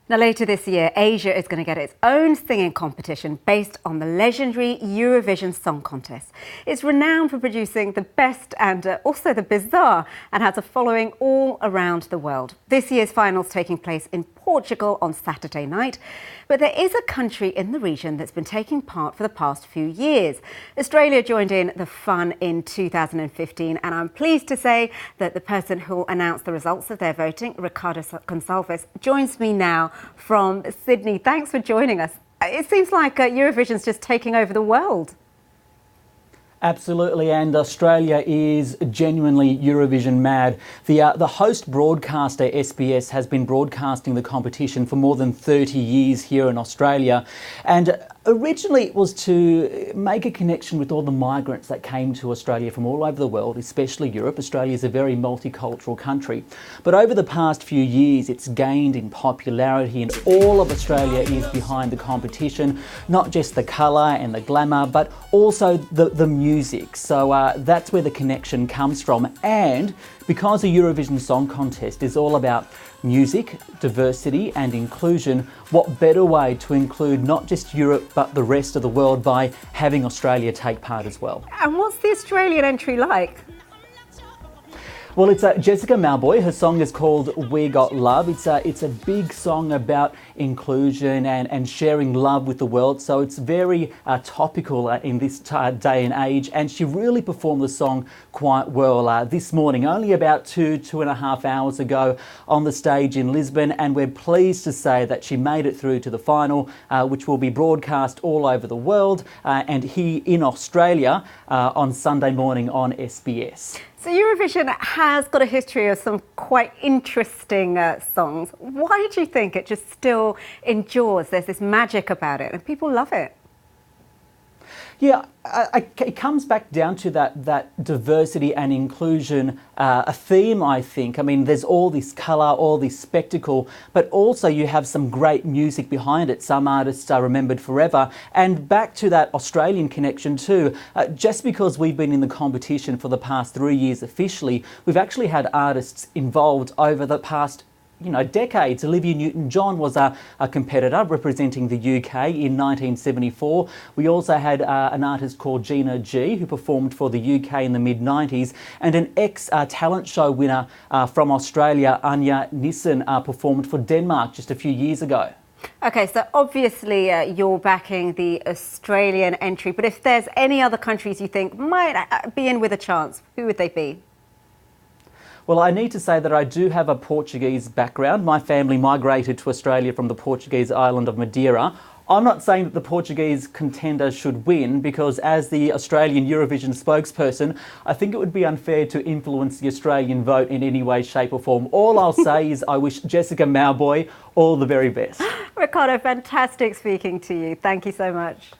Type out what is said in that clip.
Now later this year, Asia is going to get its own singing competition based on the legendary Eurovision Song Contest. It's renowned for producing the best and also the bizarre, and has a following all around the world. This year's finals taking place in Portugal on Saturday night, but there is a country in the region that's been taking part for the past few years. Australia joined in the fun in 2015, and I'm pleased to say that the person who will announce the results of their voting, Ricardo Gonçalves, joins me now from Sydney. Thanks for joining us. It seems like Eurovision's just taking over the world. Absolutely, and Australia is genuinely Eurovision mad. The host broadcaster SBS has been broadcasting the competition for more than 30 years here in Australia, and originally it was to make a connection with all the migrants that came to Australia from all over the world, especially Europe. Australia is a very multicultural country, but over the past few years it's gained in popularity, and all of Australia is behind the competition, not just the colour and the glamour, but also the music. So that's where the connection comes from. And because the Eurovision Song Contest is all about music, diversity and inclusion, what better way to include not just Europe but the rest of the world by having Australia take part as well. And what's the Australian entry like? Well, it's Jessica Mauboy. Her song is called We Got Love. It's a big song about inclusion and sharing love with the world. So it's very topical in this day and age. And she really performed the song quite well this morning, only about two and a half hours ago on the stage in Lisbon. And we're pleased to say that she made it through to the final, which will be broadcast all over the world and here in Australia on Sunday morning on SBS. So Eurovision has got a history of some quite interesting songs. Why do you think it just still endures? There's this magic about it and people love it. Yeah, it comes back down to that diversity and inclusion a theme, I think. I mean, there's all this colour, all this spectacle, but also you have some great music behind it. Some artists are remembered forever. And back to that Australian connection too, just because we've been in the competition for the past 3 years officially, we've actually had artists involved over the past decades. Olivia Newton-John was a competitor representing the UK in 1974. We also had an artist called Gina G, who performed for the UK in the mid-90s, and an ex-talent show winner from Australia, Anja Nissen, performed for Denmark just a few years ago. Okay, so obviously you're backing the Australian entry, but if there's any other countries you think might be in with a chance, who would they be? Well, I need to say that I do have a Portuguese background. My family migrated to Australia from the Portuguese island of Madeira. I'm not saying that the Portuguese contender should win, because as the Australian Eurovision spokesperson, I think it would be unfair to influence the Australian vote in any way, shape or form. All I'll say is I wish Jessica Mauboy all the very best. Ricardo, fantastic speaking to you. Thank you so much.